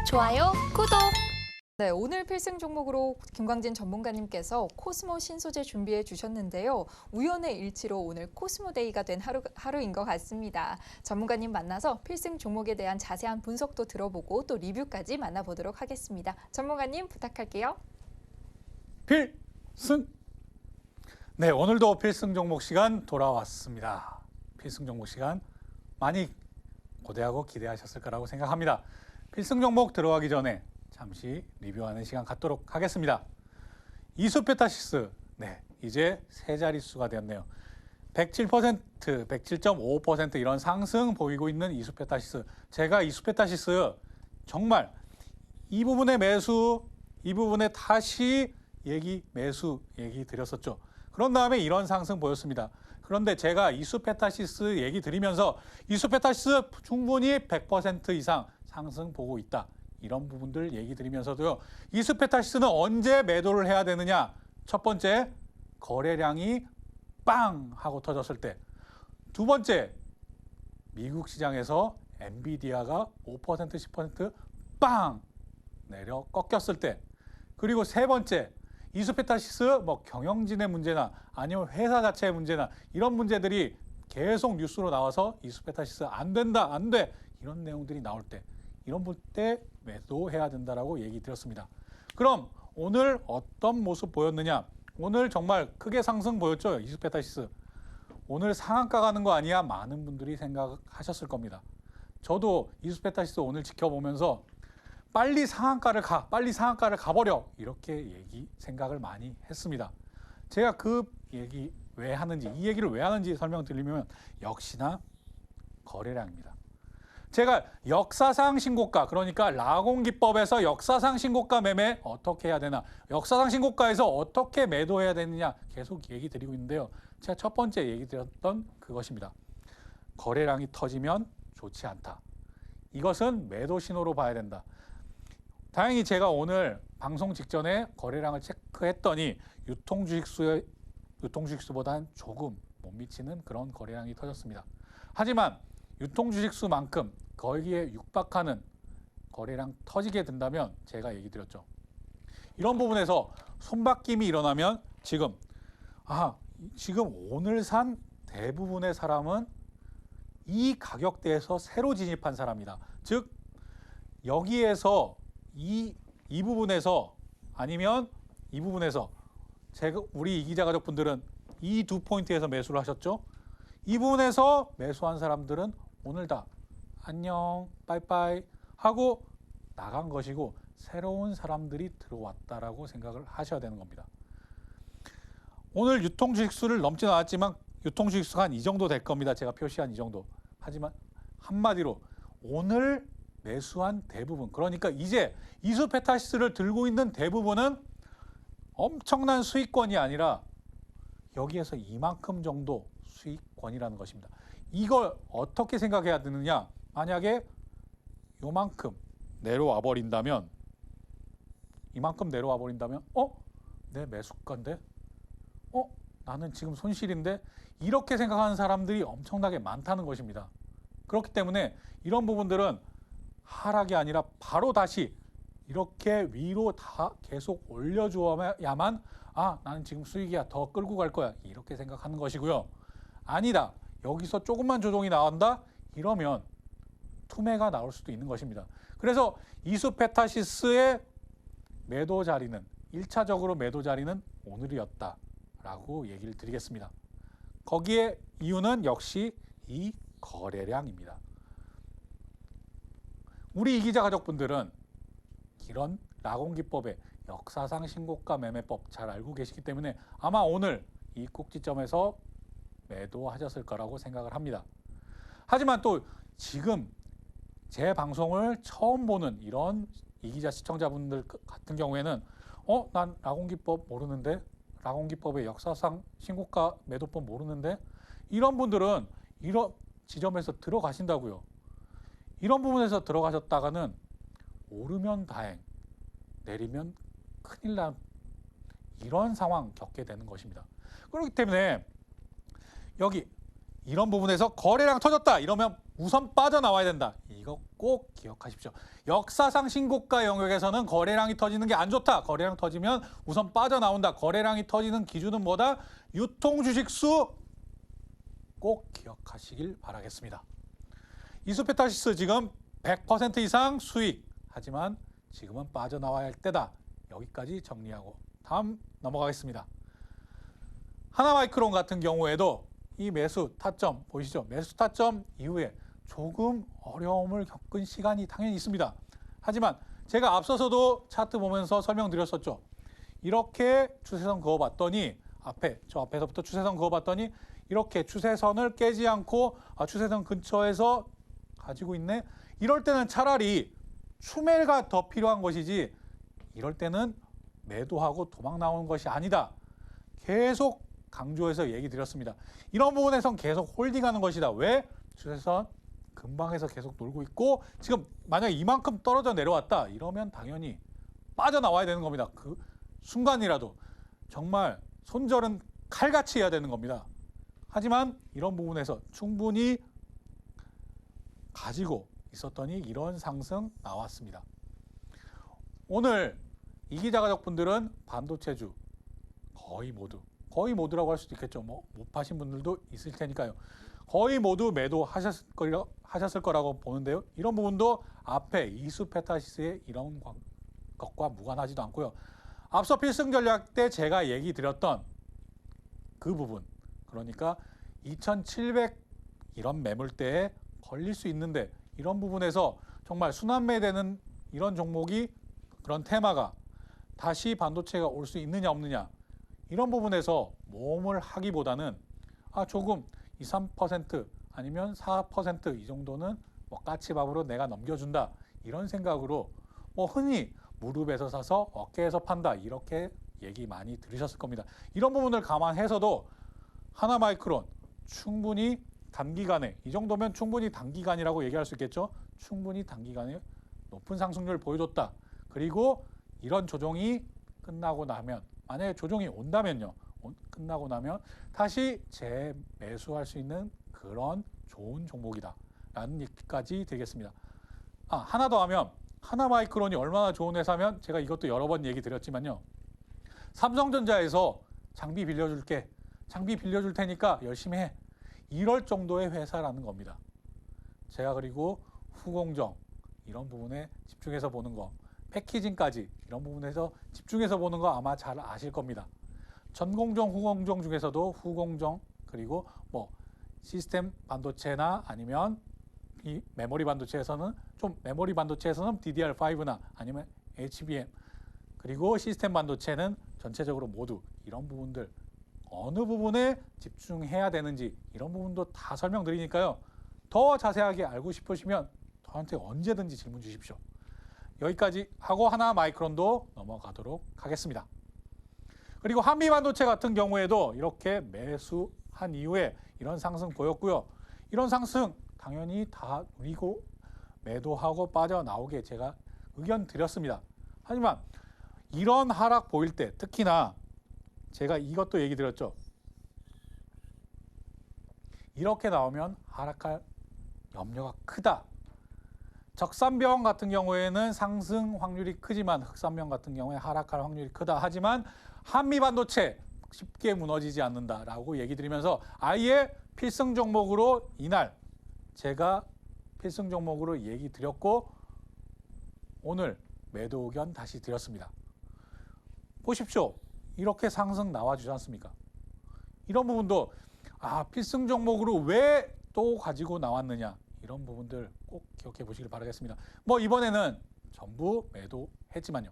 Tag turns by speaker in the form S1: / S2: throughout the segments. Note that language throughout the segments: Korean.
S1: 좋아요, 구독!
S2: 네, 오늘 필승 종목으로 김광진 전문가님께서 코스모 신소재 준비해 주셨는데요. 우연의 일치로 오늘 코스모데이가 된 하루인 것 같습니다. 전문가님 만나서 필승 종목에 대한 자세한 분석도 들어보고 또 리뷰까지 만나보도록 하겠습니다. 전문가님 부탁할게요.
S3: 필승! 네, 오늘도 필승 종목 시간 돌아왔습니다. 필승 종목 시간 많이 고대하고 기대하셨을 거라고 생각합니다. 필승 종목 들어가기 전에 잠시 리뷰하는 시간 갖도록 하겠습니다. 이수페타시스, 네, 이제 세 자릿수가 되었네요. 107%, 107.5% 이런 상승 보이고 있는 이수페타시스. 제가 이수페타시스 정말 이 부분의 매수, 이 부분에 다시 매수 얘기 드렸었죠. 그런 다음에 이런 상승 보였습니다. 그런데 제가 이수페타시스 얘기 드리면서 이수페타시스 충분히 100% 이상 상승 보고 있다. 이런 부분들 얘기 드리면서도요. 이수페타시스는 언제 매도를 해야 되느냐? 첫 번째, 거래량이 빵 하고 터졌을 때. 두 번째, 미국 시장에서 엔비디아가 5%, 10% 빵 내려 꺾였을 때. 그리고 세 번째, 이수페타시스 경영진의 문제나 아니면 회사 자체의 문제나 이런 문제들이 계속 뉴스로 나와서 이수페타시스 안 된다, 안 돼. 이런 내용들이 나올 때. 이런 때 매도해야 된다라고 얘기 드렸습니다. 그럼 오늘 어떤 모습 보였느냐? 오늘 정말 크게 상승 보였죠? 이수페타시스. 오늘 상한가 가는 거 아니야? 많은 분들이 생각하셨을 겁니다. 저도 이수페타시스 오늘 지켜보면서 빨리 상한가를 가버려. 이렇게 생각을 많이 했습니다. 제가 그 얘기 왜 하는지, 이 얘기를 왜 하는지 설명드리면 역시나 거래량입니다. 제가 역사상 신고가, 그러니까 라공기법에서 역사상 신고가 매매 어떻게 해야 되나, 역사상 신고가에서 어떻게 매도해야 되느냐 계속 얘기 드리고 있는데요. 제가 첫 번째 얘기 드렸던 그것입니다. 거래량이 터지면 좋지 않다. 이것은 매도 신호로 봐야 된다. 다행히 제가 오늘 방송 직전에 거래량을 체크했더니 유통주식수보다는 조금 못 미치는 그런 거래량이 터졌습니다. 하지만 유통주식수만큼 거기에 육박하는 거래량 터지게 된다면 제가 얘기 드렸죠. 이런 부분에서 손바뀜이 일어나면 지금 오늘 산 대부분의 사람은 이 가격대에서 새로 진입한 사람이다. 즉 여기에서 이 부분에서 아니면 이 부분에서 우리 이기자 가족분들은 이 두 포인트에서 매수를 하셨죠. 이 부분에서 매수한 사람들은 오늘 다 안녕 빠이빠이 하고 나간 것이고 새로운 사람들이 들어왔다라고 생각을 하셔야 되는 겁니다. 오늘 유통주식수를 넘지는 않았지만 유통주식수가 한 이 정도 될 겁니다. 제가 표시한 이 정도. 하지만 한마디로 오늘 매수한 대부분, 그러니까 이제 이수페타시스를 들고 있는 대부분은 엄청난 수익권이 아니라 여기에서 이만큼 정도 수익권이라는 것입니다. 이걸 어떻게 생각해야 되느냐? 만약에 요만큼 내려와 버린다면, 이만큼 내려와 버린다면 내 매수가인데? 나는 지금 손실인데? 이렇게 생각하는 사람들이 엄청나게 많다는 것입니다. 그렇기 때문에 이런 부분들은 하락이 아니라 바로 다시 이렇게 위로 다 계속 올려줘야만 나는 지금 수익이야, 더 끌고 갈 거야, 이렇게 생각하는 것이고요. 아니다, 여기서 조금만 조정이 나온다, 이러면 투매가 나올 수도 있는 것입니다. 그래서 이수페타시스의 매도 자리는 1차적으로 매도 자리는 오늘이었다라고 얘기를 드리겠습니다. 거기에 이유는 역시 이 거래량입니다. 우리 이기자 가족분들은 이런 라공기법의 역사상 신고가 매매법 잘 알고 계시기 때문에 아마 오늘 이 꼭지점에서 매도하셨을 거라고 생각을 합니다. 하지만 또 지금 제 방송을 처음 보는 이런 이기자 시청자분들 같은 경우에는 난 라공기법 모르는데, 라공기법의 역사상 신고가 매도법 모르는데, 이런 분들은 이런 지점에서 들어가신다고요. 이런 부분에서 들어가셨다가는 오르면 다행, 내리면 큰일 난 이런 상황 겪게 되는 것입니다. 그렇기 때문에 여기 이런 부분에서 거래량 터졌다 이러면 우선 빠져나와야 된다. 이거 꼭 기억하십시오. 역사상 신고가 영역에서는 거래량이 터지는 게 안 좋다. 거래량 터지면 우선 빠져나온다. 거래량이 터지는 기준은 뭐다? 유통 주식 수 꼭 기억하시길 바라겠습니다. 이수페타시스 지금 100% 이상 수익. 하지만 지금은 빠져나와야 할 때다. 여기까지 정리하고 다음 넘어가겠습니다. 하나마이크론 같은 경우에도 이 매수 타점 보이시죠? 매수 타점 이후에 조금 어려움을 겪은 시간이 당연히 있습니다. 하지만 제가 앞서서도 차트 보면서 설명드렸었죠. 이렇게 추세선 그어봤더니 저 앞에서부터 추세선 그어봤더니 이렇게 추세선을 깨지 않고 추세선 근처에서 가지고 있네. 이럴 때는 차라리 추매가 더 필요한 것이지 이럴 때는 매도하고 도망 나오는 것이 아니다. 계속 강조해서 얘기 드렸습니다. 이런 부분에선 계속 홀딩하는 것이다. 왜? 추세선 근방에서 계속 놀고 있고 지금 만약에 이만큼 떨어져 내려왔다. 이러면 당연히 빠져나와야 되는 겁니다. 그 순간이라도 정말 손절은 칼같이 해야 되는 겁니다. 하지만 이런 부분에서 충분히 가지고 있었더니 이런 상승 나왔습니다. 오늘 이기자가족분들은 반도체주 거의 모두라고 할 수도 있겠죠. 뭐 못 파신 분들도 있을 테니까요. 거의 모두 매도하셨을 거라고 보는데요. 이런 부분도 앞에 이수페타시스의 이런 것과 무관하지도 않고요. 앞서 필승 전략 때 제가 얘기 드렸던 그 부분, 그러니까 2,700 이런 매물대에 걸릴 수 있는데 이런 부분에서 정말 순환매되는 이런 종목이 그런 테마가 다시 반도체가 올 수 있느냐 없느냐 이런 부분에서 모험을 하기보다는 조금 2, 3% 아니면 4% 이 정도는 뭐 까치밥으로 내가 넘겨준다 이런 생각으로 뭐 흔히 무릎에서 사서 어깨에서 판다 이렇게 얘기 많이 들으셨을 겁니다. 이런 부분을 감안해서도 하나마이크론 충분히 단기간에 이 정도면 충분히 단기간이라고 얘기할 수 있겠죠. 충분히 단기간에 높은 상승률을 보여줬다. 그리고 이런 조정이 끝나고 나면 만약에 조정이 온다면요. 끝나고 나면 다시 재매수할 수 있는 그런 좋은 종목이다. 라는 얘기까지 드리겠습니다. 하나 더 하면 하나마이크론이 얼마나 좋은 회사면 제가 이것도 여러 번 얘기 드렸지만요. 삼성전자에서 장비 빌려줄게. 장비 빌려줄 테니까 열심히 해. 이럴 정도의 회사라는 겁니다. 제가 그리고 후공정 이런 부분에 집중해서 보는 거, 패키징까지 이런 부분에서 집중해서 보는 거 아마 잘 아실 겁니다. 전공정, 후공정 중에서도 후공정 그리고 뭐 시스템 반도체나 아니면 이 메모리 반도체에서는 DDR5나 아니면 HBM 그리고 시스템 반도체는 전체적으로 모두 이런 부분들 어느 부분에 집중해야 되는지 이런 부분도 다 설명드리니까요. 더 자세하게 알고 싶으시면 저한테 언제든지 질문 주십시오. 여기까지 하고 하나마이크론도 넘어가도록 하겠습니다. 그리고 한미반도체 같은 경우에도 이렇게 매수한 이후에 이런 상승 보였고요. 이런 상승 당연히 다 누리고 매도하고 빠져나오게 제가 의견 드렸습니다. 하지만 이런 하락 보일 때 특히나 제가 이것도 얘기 드렸죠. 이렇게 나오면 하락할 염려가 크다. 적산병 같은 경우에는 상승 확률이 크지만 흑산병 같은 경우에 하락할 확률이 크다. 하지만 한미반도체 쉽게 무너지지 않는다라고 얘기 드리면서 아예 필승 종목으로 이날 제가 필승 종목으로 얘기 드렸고 오늘 매도 의견 다시 드렸습니다. 보십시오. 이렇게 상승 나와주지 않습니까? 이런 부분도 필승 종목으로 왜 또 가지고 나왔느냐 이런 부분들 꼭 기억해 보시길 바라겠습니다. 뭐 이번에는 전부 매도했지만요.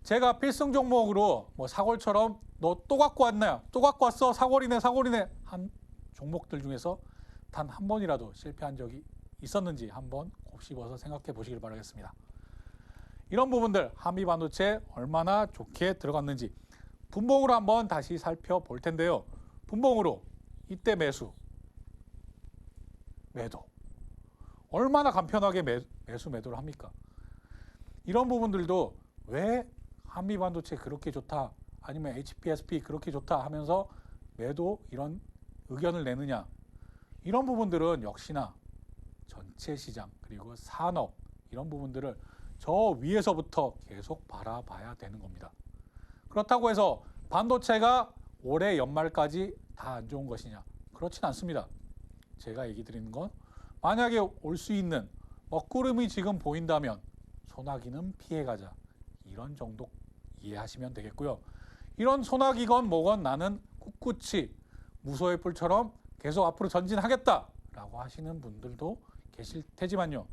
S3: 제가 필승 종목으로 뭐 사골처럼 너 또 갖고 왔나요? 또 갖고 왔어? 사골이네 한 종목들 중에서 단 한 번이라도 실패한 적이 있었는지 한번 곱씹어서 생각해 보시길 바라겠습니다. 이런 부분들 한미반도체 얼마나 좋게 들어갔는지 분봉으로 한번 다시 살펴볼 텐데요. 분봉으로 이때 매도 얼마나 간편하게 매도를 합니까? 이런 부분들도 왜 한미반도체 그렇게 좋다 아니면 HPSP 그렇게 좋다 하면서 매도 이런 의견을 내느냐 이런 부분들은 역시나 전체 시장 그리고 산업 이런 부분들을 저 위에서부터 계속 바라봐야 되는 겁니다. 그렇다고 해서 반도체가 올해 연말까지 다 안 좋은 것이냐? 그렇진 않습니다. 제가 얘기 드리는 건 만약에 올 수 있는 먹구름이 지금 보인다면 소나기는 피해가자. 이런 정도 이해하시면 되겠고요. 이런 소나기건 뭐건 나는 꿋꿋이 무소의 뿔처럼 계속 앞으로 전진하겠다라고 하시는 분들도 계실 테지만요.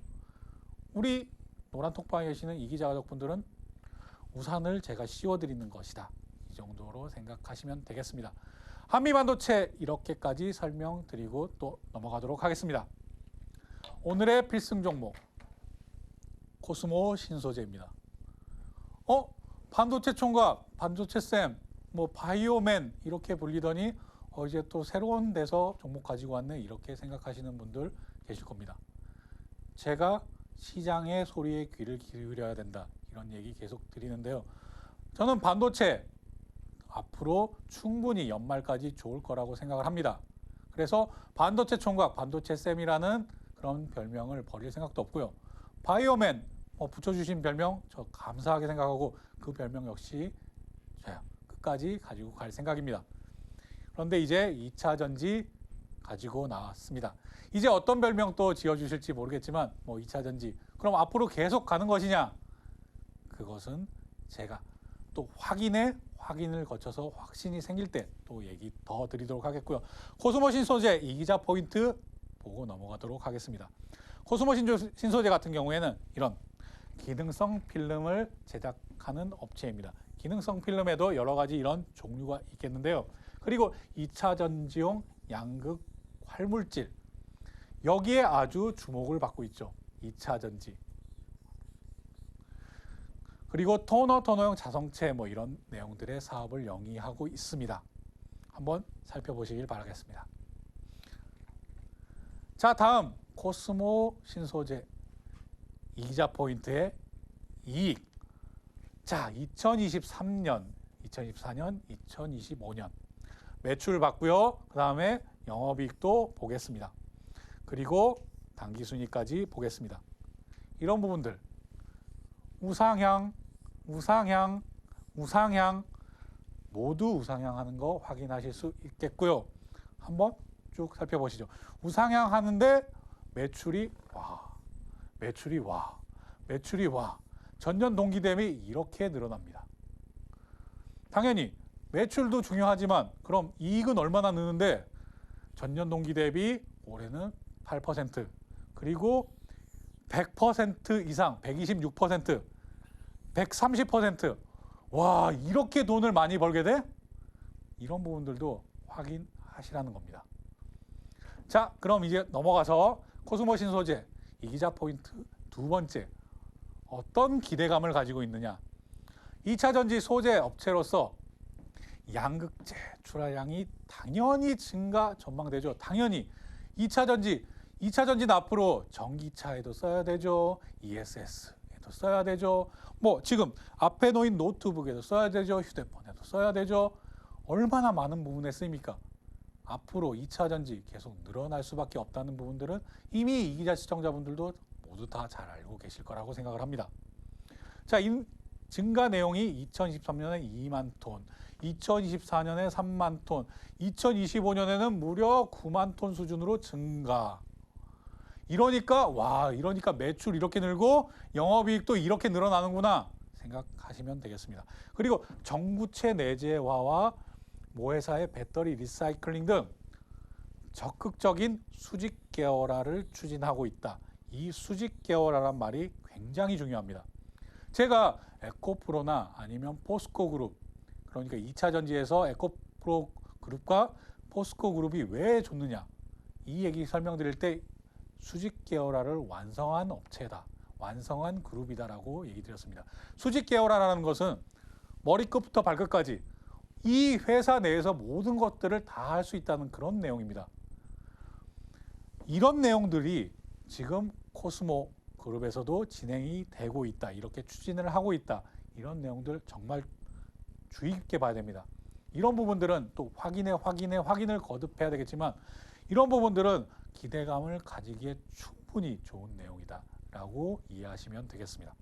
S3: 우리 노란 톡방에 계시는 이기자 가족분들은 우산을 제가 씌워드리는 것이다. 이 정도로 생각하시면 되겠습니다. 한미반도체 이렇게까지 설명드리고 또 넘어가도록 하겠습니다. 오늘의 필승 종목 코스모 신소재입니다. 반도체 총각, 반도체 쌤, 뭐 바이오맨 이렇게 불리더니 이제 또 새로운 데서 종목 가지고 왔네 이렇게 생각하시는 분들 계실 겁니다. 제가 시장의 소리에 귀를 기울여야 된다 이런 얘기 계속 드리는데요. 저는 반도체 앞으로 충분히 연말까지 좋을 거라고 생각을 합니다. 그래서 반도체 총각, 반도체 쌤이라는 그런 별명을 버릴 생각도 없고요. 바이오맨 붙여주신 별명 저 감사하게 생각하고 그 별명 역시 끝까지 가지고 갈 생각입니다. 그런데 이제 2차 전지 가지고 나왔습니다. 이제 어떤 별명 또 지어주실지 모르겠지만 2차 전지 그럼 앞으로 계속 가는 것이냐? 그것은 제가 또 확인을 거쳐서 확신이 생길 때 또 얘기 더 드리도록 하겠고요. 코스모 신소재 이기자 포인트 보고 넘어가도록 하겠습니다. 코스모 신소재 같은 경우에는 이런 기능성 필름을 제작하는 업체입니다. 기능성 필름에도 여러 가지 이런 종류가 있겠는데요. 그리고 2차 전지용 양극 활물질 여기에 아주 주목을 받고 있죠. 2차 전지. 그리고 토너용 자성체 이런 내용들의 사업을 영위하고 있습니다. 한번 살펴보시길 바라겠습니다. 자, 다음 코스모 신소재 이기자 포인트의 이익. 자, 2023년, 2024년, 2025년 매출 봤고요. 그 다음에 영업이익도 보겠습니다. 그리고 당기순이까지 보겠습니다. 이런 부분들 우상향 모두 우상향하는 거 확인하실 수 있겠고요. 한번 쭉 살펴보시죠. 우상향 하는데 매출이 전년 동기 대비 이렇게 늘어납니다. 당연히 매출도 중요하지만 그럼 이익은 얼마나 느는데 전년 동기 대비 올해는 8% 그리고 100% 이상 126% 130% 와 이렇게 돈을 많이 벌게 돼? 이런 부분들도 확인하시라는 겁니다. 자 그럼 이제 넘어가서 코스모 신소재 이기자 포인트 두 번째 어떤 기대감을 가지고 있느냐 2차 전지 소재 업체로서 양극재 출하량이 당연히 증가 전망되죠. 당연히 2차 전지는 앞으로 전기차에도 써야 되죠. ESS에도 써야 되죠. 지금 앞에 놓인 노트북에도 써야 되죠. 휴대폰에도 써야 되죠. 얼마나 많은 부분에 쓰입니까? 앞으로 2차 전지 계속 늘어날 수밖에 없다는 부분들은 이미 이기자 시청자분들도 모두 다 잘 알고 계실 거라고 생각을 합니다. 자, 이 증가 내용이 2023년에 2만 톤, 2024년에 3만 톤, 2025년에는 무려 9만 톤 수준으로 증가. 이러니까 매출 이렇게 늘고 영업이익도 이렇게 늘어나는구나 생각하시면 되겠습니다. 그리고 전구체 내재화와 모회사의 배터리 리사이클링 등 적극적인 수직 계열화를 추진하고 있다. 이 수직 계열화란 말이 굉장히 중요합니다. 제가 에코프로나 아니면 포스코 그룹 그러니까 2차 전지에서 에코프로 그룹과 포스코 그룹이 왜 좋느냐 이 얘기 설명드릴 때 수직 계열화를 완성한 업체다. 완성한 그룹이다라고 얘기 드렸습니다. 수직 계열화라는 것은 머리끝부터 발끝까지 이 회사 내에서 모든 것들을 다 할 수 있다는 그런 내용입니다. 이런 내용들이 지금 코스모 그룹에서도 진행이 되고 있다. 이렇게 추진을 하고 있다. 이런 내용들 정말 주의 깊게 봐야 됩니다. 이런 부분들은 또 확인을 거듭해야 되겠지만 이런 부분들은 기대감을 가지기에 충분히 좋은 내용이다라고 이해하시면 되겠습니다.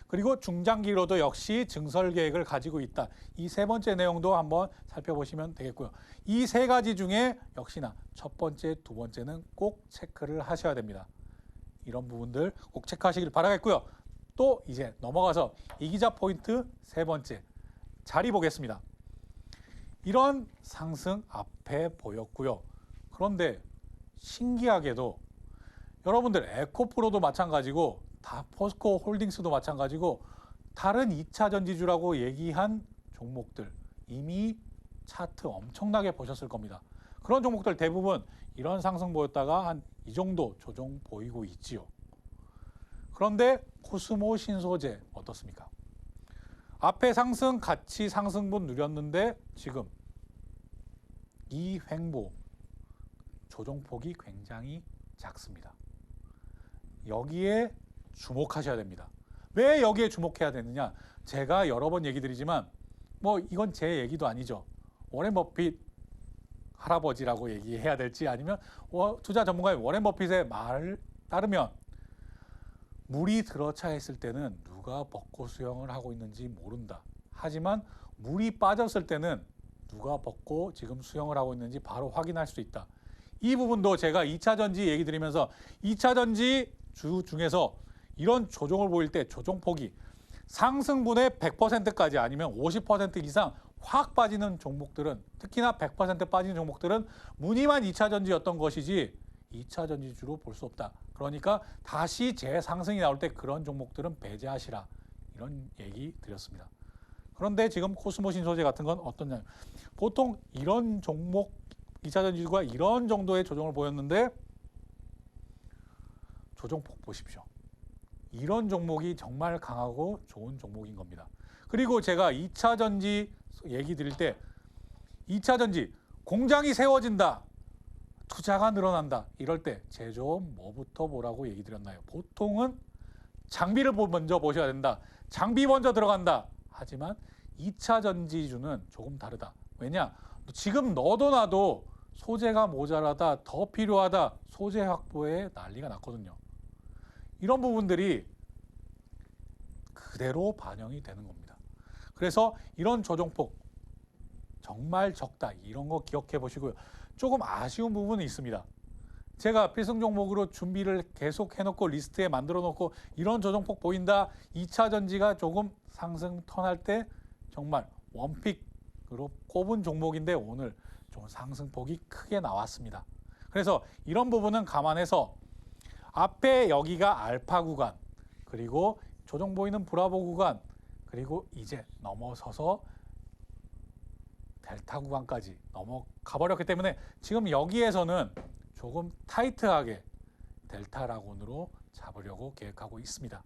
S3: 그리고 중장기로도 역시 증설 계획을 가지고 있다. 이 세 번째 내용도 한번 살펴보시면 되겠고요. 이 세 가지 중에 역시나 첫 번째, 두 번째는 꼭 체크를 하셔야 됩니다. 이런 부분들 꼭 체크하시길 바라겠고요. 또 이제 넘어가서 이기자 포인트 세 번째 자리 보겠습니다. 이런 상승 앞에 보였고요. 그런데 신기하게도 여러분들 에코프로도 마찬가지고 다 포스코 홀딩스도 마찬가지고 다른 2차 전지주라고 얘기한 종목들 이미 차트 엄청나게 보셨을 겁니다. 그런 종목들 대부분 이런 상승 보였다가 한 이 정도 조정 보이고 있지요. 그런데 코스모 신소재 어떻습니까? 앞에 상승 같이 상승분 누렸는데 지금 이 횡보 조정폭이 굉장히 작습니다. 여기에 주목하셔야 됩니다. 왜 여기에 주목해야 되느냐? 제가 여러 번 얘기 드리지만 뭐 이건 제 얘기도 아니죠. 워렌 버핏 할아버지라고 얘기해야 될지 아니면 투자 전문가의 워렌 버핏의 말을 따르면 물이 들어차 있을 때는 누가 벚꽃 수영을 하고 있는지 모른다. 하지만 물이 빠졌을 때는 누가 벚꽃 지금 수영을 하고 있는지 바로 확인할 수 있다. 이 부분도 제가 2차 전지 얘기 드리면서 2차 전지 주 중에서 이런 조정을 보일 때 조정폭이 상승분의 100%까지 아니면 50% 이상 확 빠지는 종목들은 특히나 100% 빠지는 종목들은 무늬만 2차 전지였던 것이지 2차 전지주로 볼 수 없다. 그러니까 다시 재상승이 나올 때 그런 종목들은 배제하시라. 이런 얘기 드렸습니다. 그런데 지금 코스모 신소재 같은 건 어떠냐? 보통 이런 종목 2차 전지주가 이런 정도의 조정을 보였는데 조정폭 보십시오. 이런 종목이 정말 강하고 좋은 종목인 겁니다. 그리고 제가 2차 전지 얘기 드릴 때 2차 전지 공장이 세워진다. 투자가 늘어난다. 이럴 때 제조업 뭐부터 보라고 얘기 드렸나요? 보통은 장비를 먼저 보셔야 된다. 장비 먼저 들어간다. 하지만 2차 전지주는 조금 다르다. 왜냐? 지금 너도 나도 소재가 모자라다. 더 필요하다. 소재 확보에 난리가 났거든요. 이런 부분들이 그대로 반영이 되는 겁니다. 그래서 이런 조정폭 정말 적다. 이런 거 기억해 보시고요. 조금 아쉬운 부분이 있습니다. 제가 필승 종목으로 준비를 계속 해놓고 리스트에 만들어 놓고 이런 조정폭 보인다. 2차 전지가 조금 상승 턴할 때 정말 원픽으로 꼽은 종목인데 오늘 좀 상승폭이 크게 나왔습니다. 그래서 이런 부분은 감안해서 앞에 여기가 알파 구간 그리고 조정 보이는 브라보 구간 그리고 이제 넘어서서 델타 구간까지 넘어가 버렸기 때문에 지금 여기에서는 조금 타이트하게 델타 라곤으로 잡으려고 계획하고 있습니다.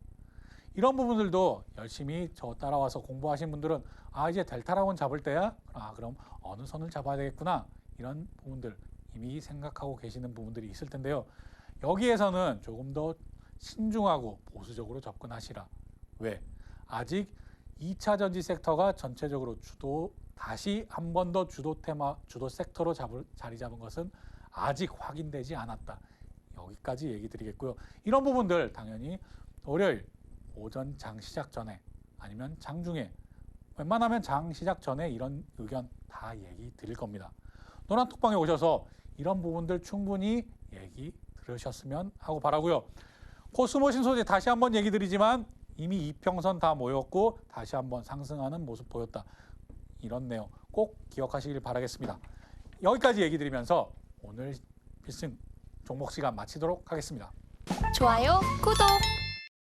S3: 이런 부분들도 열심히 저 따라와서 공부하신 분들은 이제 델타 라곤 잡을 때야? 그럼 어느 선을 잡아야 되겠구나. 이런 부분들 이미 생각하고 계시는 부분들이 있을 텐데요. 여기에서는 조금 더 신중하고 보수적으로 접근하시라. 왜? 아직 2차 전지 섹터가 전체적으로 다시 한 번 더 주도 섹터로 자리 잡은 것은 아직 확인되지 않았다. 여기까지 얘기 드리겠고요. 이런 부분들 당연히 월요일 오전 장 시작 전에 아니면 장 중에 웬만하면 장 시작 전에 이런 의견 다 얘기 드릴 겁니다. 노란톡방에 오셔서 이런 부분들 충분히 얘기 들으셨으면 하고 바라고요. 코스모 신소재 다시 한번 얘기 드리지만 이미 이평선 다 모였고 다시 한번 상승하는 모습 보였다. 이런 내용 꼭 기억하시길 바라겠습니다. 여기까지 얘기 드리면서 오늘 필승 종목 시간 마치도록 하겠습니다.
S1: 좋아요, 구독!